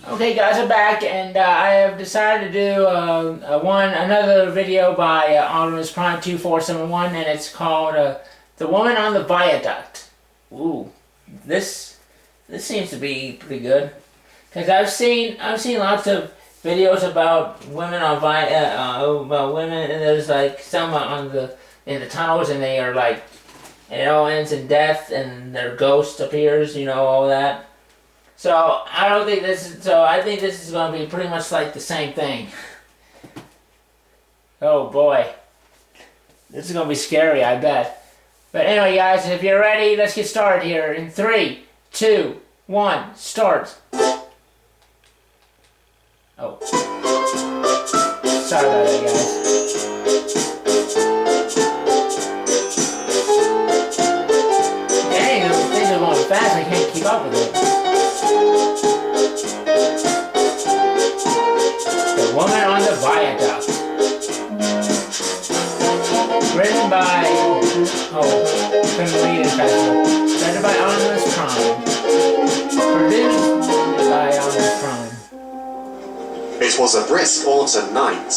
Okay, guys, I'm back, and I have decided to do another video by Optimus Prime 2471, and it's called "The Woman on the Viaduct." Ooh, this seems to be pretty good, because I've seen lots of videos about women on about women, and there's like some in the tunnels, and they are like, and it all ends in death, and their ghost appears, all that. So I think this is going to be pretty much like the same thing. Oh boy, this is going to be scary, I bet. But anyway, guys, if you're ready, let's get started here. In 3, 2, 1, start. Oh, sorry about that, guys. Dang, those things are going fast. I can't keep up with it. The Woman on the Viaduct. Written by... couldn't read it fast enough. Written by Optimus Prime. Produced by Optimus Prime. It was a brisk autumn night.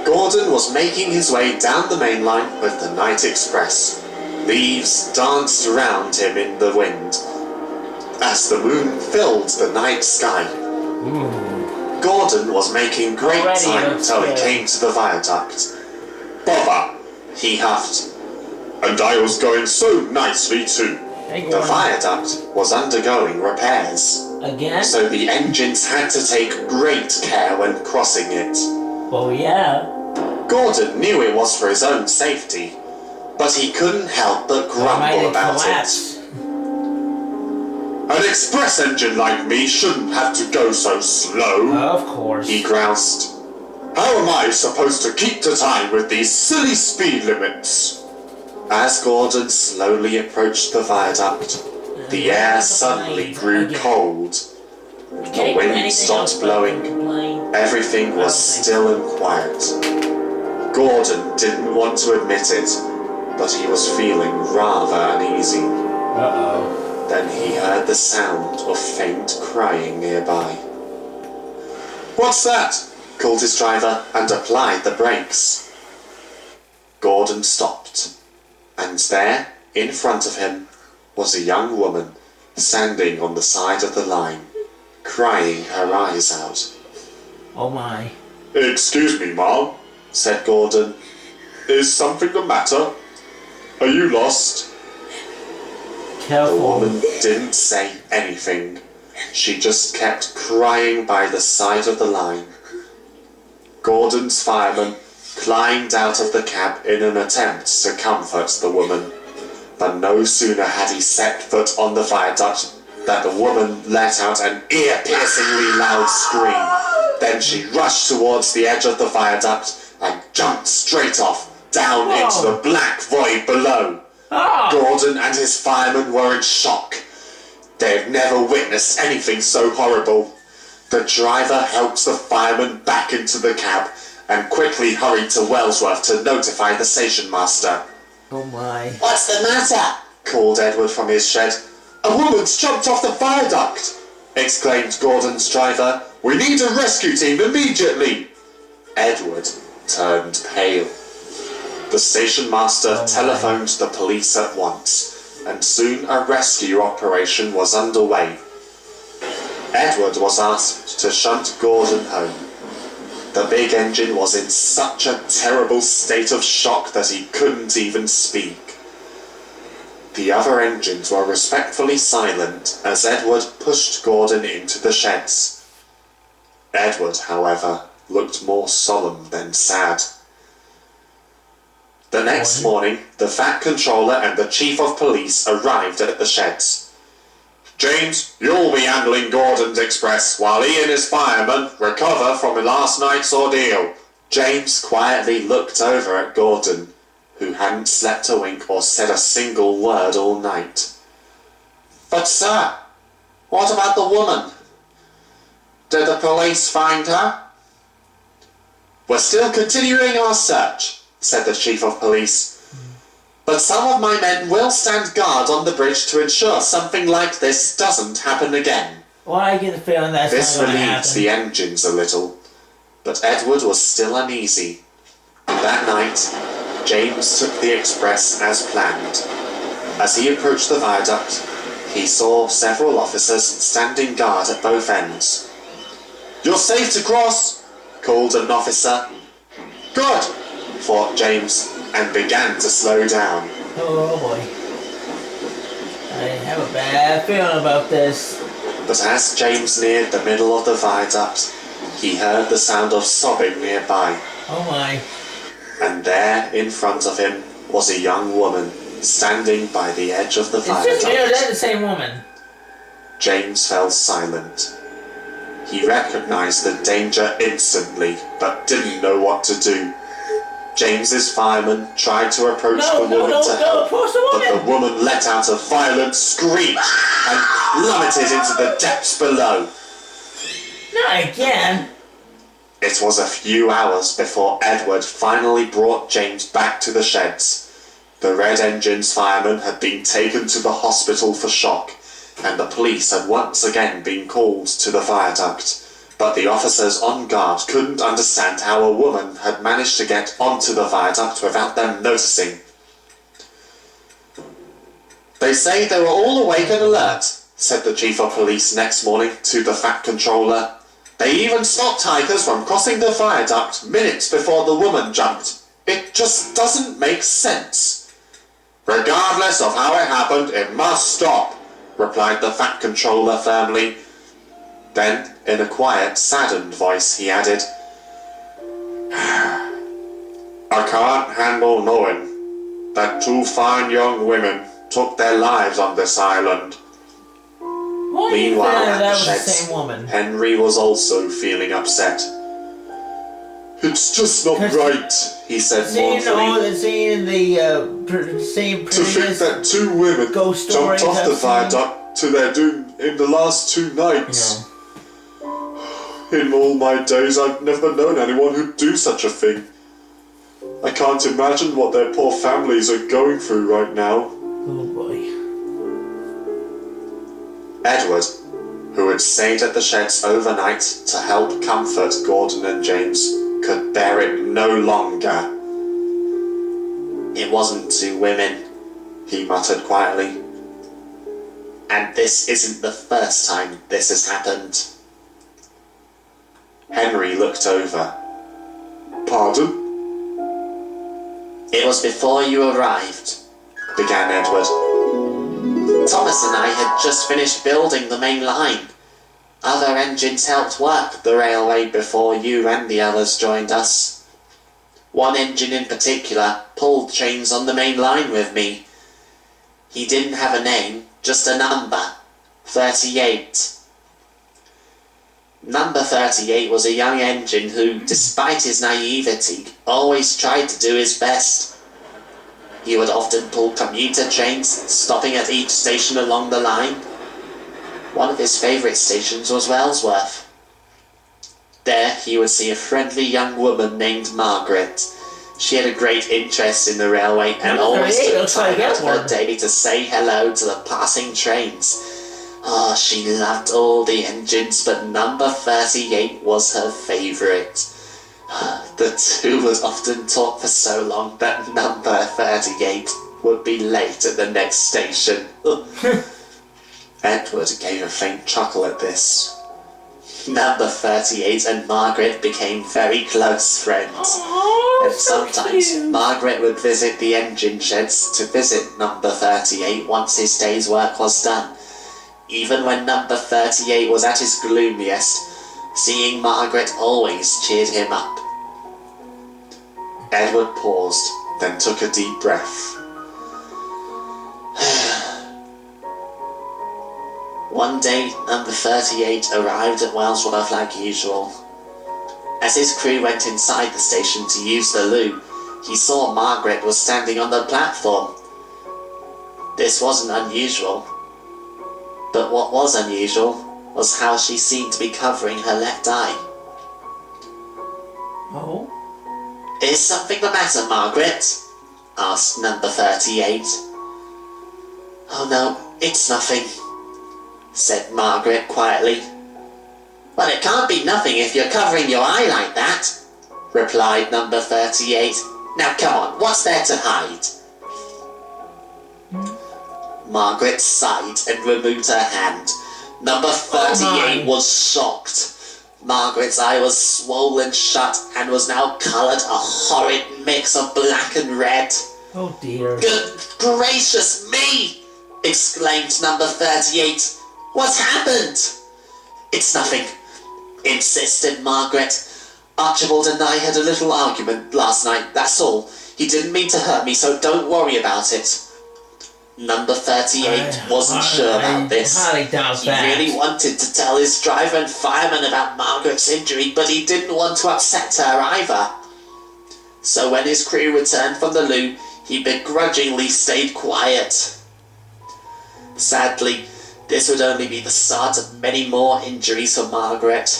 Gordon was making his way down the main line with the night express. Leaves danced around him in the wind as the moon filled the night sky. Gordon was making great time till he came to the viaduct. Bother, he huffed. And I was going so nicely too. The viaduct was undergoing repairs. Again? So the engines had to take great care when crossing it. Oh yeah. Gordon knew it was for his own safety, but he couldn't help but grumble about it. An express engine like me shouldn't have to go so slow. Of course. He groused. How am I supposed to keep to time with these silly speed limits? As Gordon slowly approached the viaduct, the air suddenly grew cold. The wind stopped blowing. Everything was still and quiet. Gordon didn't want to admit it, but he was feeling rather uneasy. Uh-oh. Then he heard the sound of faint crying nearby. What's that? Called his driver and applied the brakes. Gordon stopped, and there, in front of him, was a young woman standing on the side of the line, crying her eyes out. Oh my. Excuse me, Mom, said Gordon. Is something the matter? Are you lost? Careful. The woman didn't say anything. She just kept crying by the side of the line. Gordon's fireman climbed out of the cab in an attempt to comfort the woman. But no sooner had he set foot on the viaduct than the woman let out an ear-piercingly loud scream. Then she rushed towards the edge of the viaduct and jumped straight off, down into the black void below. Gordon and his firemen were in shock. They had never witnessed anything so horrible. The driver helped the fireman back into the cab and quickly hurried to Wellsworth to notify the station master. Oh my. What's the matter? Called Edward from his shed. A woman's jumped off the viaduct, exclaimed Gordon's driver. We need a rescue team immediately. Edward turned pale. The station master telephoned the police at once, and soon a rescue operation was underway. Edward was asked to shunt Gordon home. The big engine was in such a terrible state of shock that he couldn't even speak. The other engines were respectfully silent as Edward pushed Gordon into the sheds. Edward, however, looked more solemn than sad. The next morning, the Fat Controller and the Chief of Police arrived at the sheds. James, you'll be handling Gordon's express while he and his firemen recover from last night's ordeal. James quietly looked over at Gordon, who hadn't slept a wink or said a single word all night. But sir, what about the woman? Did the police find her? We're still continuing our search, said the Chief of Police. But some of my men will stand guard on the bridge to ensure something like this doesn't happen again. Well, I get the feeling that's This not going to relieved happen. the engines a little, but Edward was still uneasy. That night, James took the express as planned. As he approached the viaduct, he saw several officers standing guard at both ends. "You're safe to cross," called an officer. "Good," thought James, and began to slow down. Oh boy. I have a bad feeling about this. But as James neared the middle of the viaduct, he heard the sound of sobbing nearby. Oh my. And there, in front of him, was a young woman, standing by the edge of the viaduct. It's just the same woman. James fell silent. He recognized the danger instantly, but didn't know what to do. James's fireman tried to approach the woman to help, but the woman let out a violent screech and plummeted into the depths below. Not again. It was a few hours before Edward finally brought James back to the sheds. The Red Engine's fireman had been taken to the hospital for shock, and the police had once again been called to the viaduct. But the officers on guard couldn't understand how a woman had managed to get onto the viaduct without them noticing. "They say they were all awake and alert," said the chief of police next morning to the Fat Controller. "They even stopped hikers from crossing the viaduct minutes before the woman jumped. It just doesn't make sense." "Regardless of how it happened, it must stop," replied the Fat Controller firmly. Then, in a quiet, saddened voice, he added, "I can't handle knowing that two fine young women took their lives on this island." Why do you Meanwhile, think at that the was the sheds, same woman? Henry was also feeling upset. "It's just not right," he said mournfully. Seeing the same "To think that two women ghost jumped stories off the I've seen." viaduct to their doom in the last 2 nights. In all my days, I've never known anyone who'd do such a thing. I can't imagine what their poor families are going through right now." Oh boy. Edward, who had stayed at the sheds overnight to help comfort Gordon and James, could bear it no longer. "It wasn't 2 women," he muttered quietly. "And this isn't the first time this has happened." Henry looked over. "Pardon?" "It was before you arrived," began Edward. "Thomas and I had just finished building the main line. Other engines helped work the railway before you and the others joined us. One engine in particular pulled trains on the main line with me. He didn't have a name, just a number, 38. Number 38 was a young engine who, despite his naivety, always tried to do his best. He would often pull commuter trains, stopping at each station along the line. One of his favourite stations was Wellsworth. There he would see a friendly young woman named Margaret. She had a great interest in the railway and always took time out of her day to say hello to the passing trains. Oh, she loved all the engines, but number 38 was her favourite. The two would often talk for so long that number 38 would be late at the next station." Edward gave a faint chuckle at this. Number 38 and Margaret became very close friends. And sometimes Margaret would visit the engine sheds to visit number 38 once his day's work was done. Even when number 38 was at his gloomiest, seeing Margaret always cheered him up. Edward paused, then took a deep breath. One day, number 38 arrived at Wellsworth like usual. As his crew went inside the station to use the loo, he saw Margaret was standing on the platform. This wasn't unusual, but what was unusual was how she seemed to be covering her left eye. Oh? "Is something the matter, Margaret?" asked number 38. "Oh no, it's nothing," said Margaret quietly. Well, it can't be nothing if you're covering your eye like that, replied number 38. Now come on, what's there to hide? Margaret sighed and removed her hand. Number 38 was shocked. Margaret's eye was swollen shut and was now coloured a horrid mix of black and red. Oh dear. Good gracious me! Exclaimed number 38. What's happened? It's nothing, insisted Margaret. Archibald and I had a little argument last night, that's all. He didn't mean to hurt me, so don't worry about it. Number 38 wasn't sure about this. I doubt He that. really wanted to tell his driver and fireman about Margaret's injury, but he didn't want to upset her either. So when his crew returned from the loo, he begrudgingly stayed quiet. Sadly, this would only be the start of many more injuries for Margaret.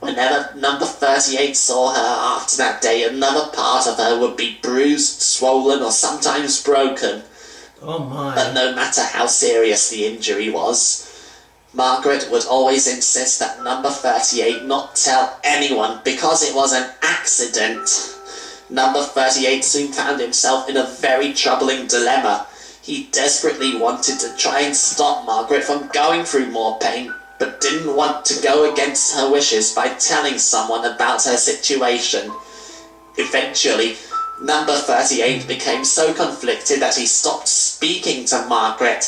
Whenever number 38 saw her after that day, another part of her would be bruised, swollen, or sometimes broken. Oh my. But no matter how serious the injury was, Margaret would always insist that number 38 not tell anyone because it was an accident. Number 38 soon found himself in a very troubling dilemma. He desperately wanted to try and stop Margaret from going through more pain, but didn't want to go against her wishes by telling someone about her situation. Eventually, number 38 became so conflicted that he stopped speaking to Margaret.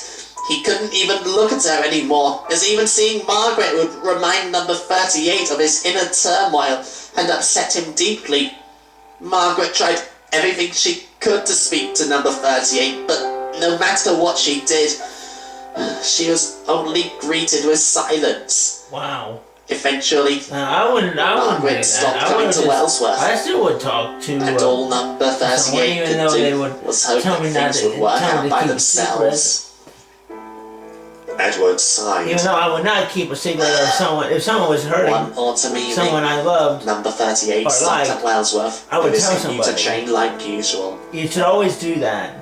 He couldn't even look at her anymore, as even seeing Margaret would remind number 38 of his inner turmoil and upset him deeply. Margaret tried everything she could to speak to number 38, but no matter what she did, she was only greeted with silence. Wow. Eventually, I wouldn't do Margaret that. stopped I coming would to just, Wellsworth. I still would talk to. And all number 38 even could though they do would was hope tell that me not things to- would work tell me out to by keep a themselves. Edward sighed. Even though I would not keep a secret if someone was hurting One autumn evening, someone I loved, number 38 or stopped liked, at Wellsworth I would with his tell commuter somebody. train like usual. you should always do that.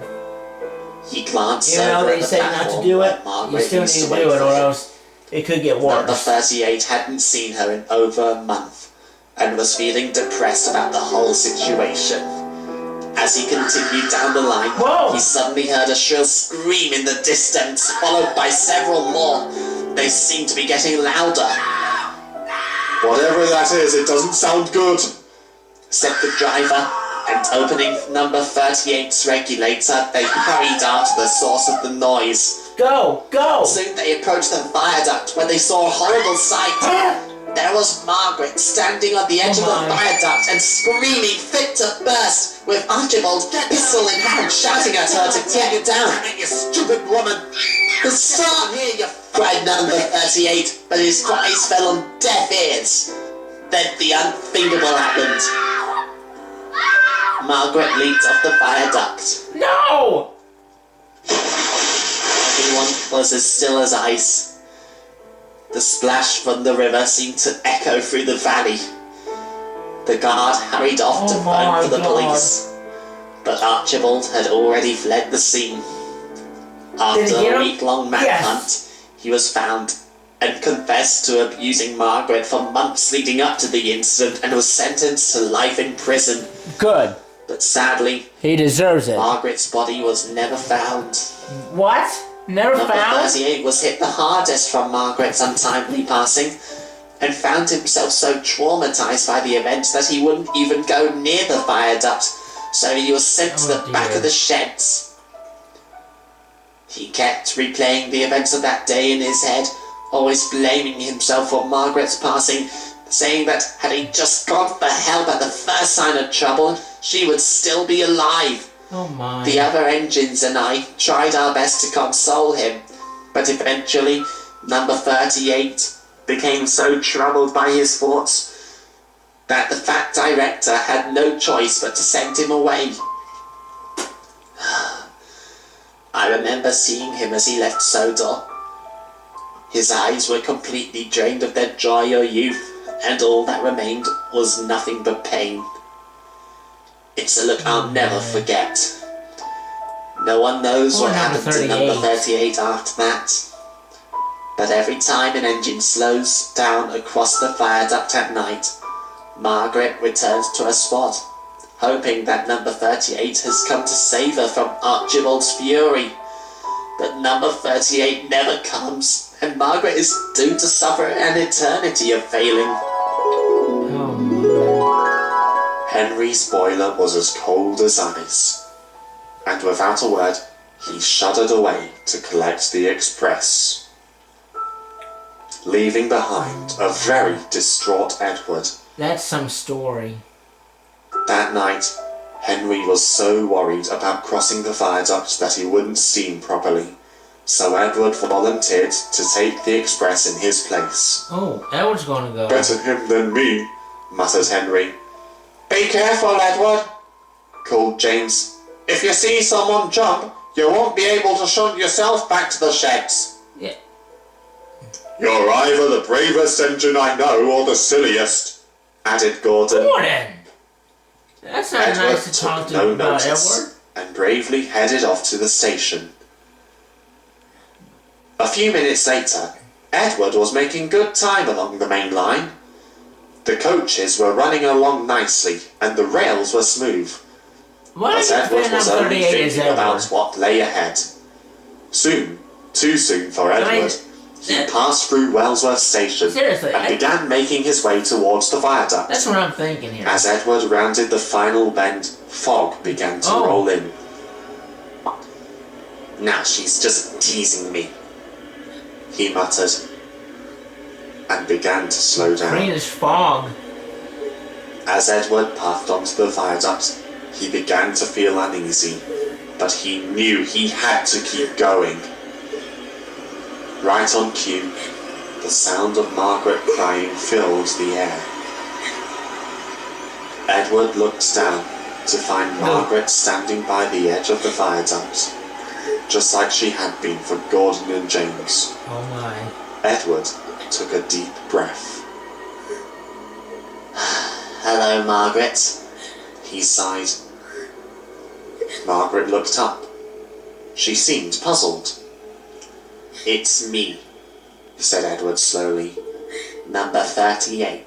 He glanced Even though over they at the say not to platform do where it, Margaret you still used need to wait do it, for or him. else it could get Number worse. 38 hadn't seen her in over a month and was feeling depressed about the whole situation. As he continued down the line, Whoa! he suddenly heard a shrill scream in the distance, followed by several more. They seemed to be getting louder. Whatever that is, it doesn't sound good, said the driver, and opening number 38's regulator, they hurried out to the source of the noise. Go! Go! Soon they approached the viaduct when they saw a horrible sight. There was Margaret standing on the edge of the viaduct and screaming fit to burst, with Archibald, pistol in hand, shouting at her to take it down. You stupid woman! Stop here, you cried number 38, but his cries fell on deaf ears. Then the unthinkable happened. Margaret leaped off the viaduct. No! Everyone was as still as ice. The splash from the river seemed to echo through the valley. The guard hurried off to phone for the police, but Archibald had already fled the scene. After a week-long manhunt, he was found and confessed to abusing Margaret for months leading up to the incident and was sentenced to life in prison. Good. But sadly, He deserves it. Margaret's body was never found. What? Never Number found? 38 was hit the hardest from Margaret's untimely passing and found himself so traumatized by the events that he wouldn't even go near the viaduct, so he was sent to the back of the sheds. He kept replaying the events of that day in his head, always blaming himself for Margaret's passing, saying that had he just gone for help at the first sign of trouble, she would still be alive. Oh my. The other engines and I tried our best to console him, but eventually, number 38 became so troubled by his thoughts that the fat director had no choice but to send him away. I remember seeing him as he left Sodor. His eyes were completely drained of their joy or youth, and all that remained was nothing but pain. It's a look I'll never forget. No one knows what happened to number 38 after that. But every time an engine slows down across the viaduct at night, Margaret returns to her spot, hoping that number 38 has come to save her from Archibald's fury. But number 38 never comes, and Margaret is doomed to suffer an eternity of failing. Oh, Henry's boiler was as cold as ice, and without a word, he shuddered away to collect the express, leaving behind a very distraught Edward. that's some story. That night, Henry was so worried about crossing the viaduct that he wouldn't steam properly, so Edward volunteered to take the express in his place. Oh, Edward's gonna go. Better him than me, muttered Henry. Be careful, Edward, called James. If you see someone jump, you won't be able to shunt yourself back to the sheds. Yeah. You're either the bravest engine I know or the silliest, added Gordon. Gordon! That's not Edward nice to took talk to no about, notice Edward. and bravely headed off to the station. A few minutes later, Edward was making good time along the main line. The coaches were running along nicely and the rails were smooth. Why But do you Edward think was number only 38 is thinking about Edward? what lay ahead. Soon, too soon for Edward, he passed through Wellsworth Station Seriously, and began making his way towards the viaduct. That's what I'm thinking here. As Edward rounded the final bend, fog began to roll in. Now she's just teasing me, he muttered, and began to slow down. Greenish fog. As Edward puffed onto the viaduct, he began to feel uneasy, but he knew he had to keep going. Right on cue, the sound of Margaret crying filled the air. Edward looked down to find Margaret standing by the edge of the viaduct, just like she had been for Gordon and James. Oh my. Edward took a deep breath. Hello, Margaret, he sighed. Margaret looked up. She seemed puzzled. It's me, said Edward slowly. Number 38.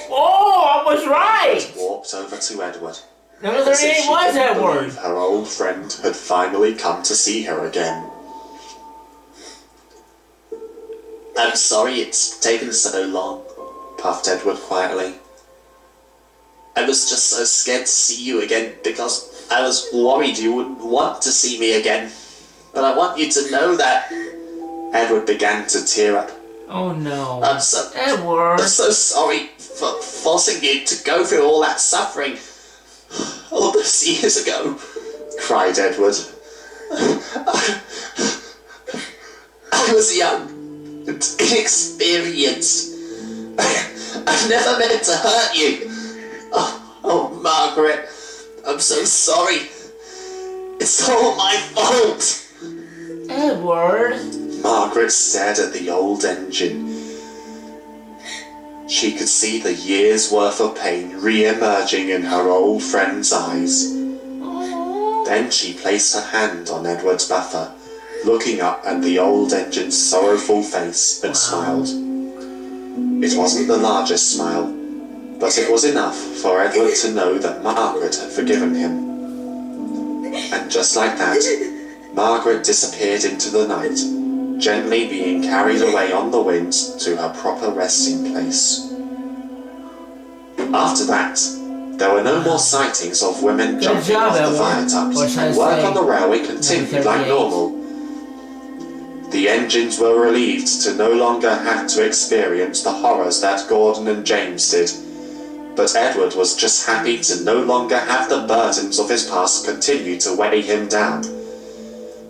Oh, I was right! Walked over to Edward. Number as if 38 she was couldn't Edward. believe her old friend had finally come to see her again. I'm sorry it's taken so long, puffed Edward quietly. I was just so scared to see you again because I was worried you wouldn't want to see me again. But I want you to know that... Edward began to tear up. Oh no. I'm Edward. so sorry for forcing you to go through all that suffering all those years ago, cried Edward. I was young and inexperienced. I never meant to hurt you. Oh, Margaret, I'm so sorry. It's all my fault. Edward. Margaret stared at the old engine. She could see the year's worth of pain re-emerging in her old friend's eyes. Then she placed her hand on Edward's buffer, looking up at the old engine's sorrowful face, and smiled. It wasn't the largest smile, but it was enough for Edward to know that Margaret had forgiven him. And just like that, Margaret disappeared into the night, gently being carried away on the wind to her proper resting place. After that, there were no more sightings of women jumping off the viaduct, and work on the railway continued like normal. The engines were relieved to no longer have to experience the horrors that Gordon and James did, but Edward was just happy to no longer have the burdens of his past continue to weigh him down.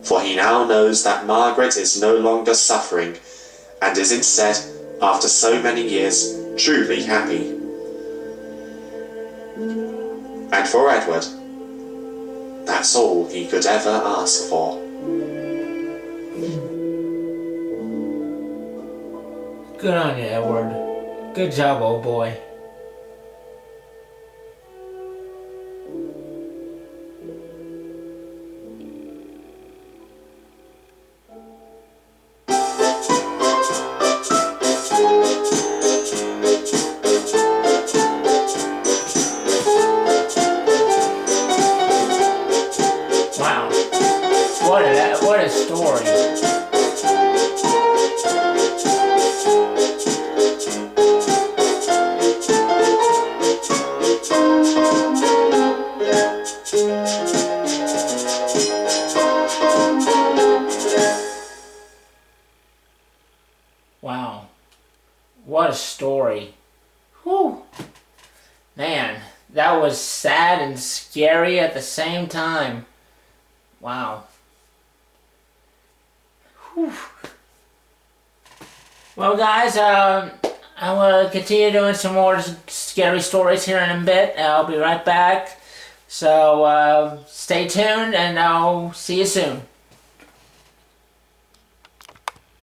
For he now knows that Margaret is no longer suffering, and is instead, after so many years, truly happy. And for Edward, that's all he could ever ask for. Good on you, Edward. Good job, old boy. Wow. What a story. Whew. Man, that was sad and scary at the same time. Wow. Whew. Well, guys, I will continue doing some more scary stories here in a bit. I'll be right back. So, stay tuned, and I'll see you soon.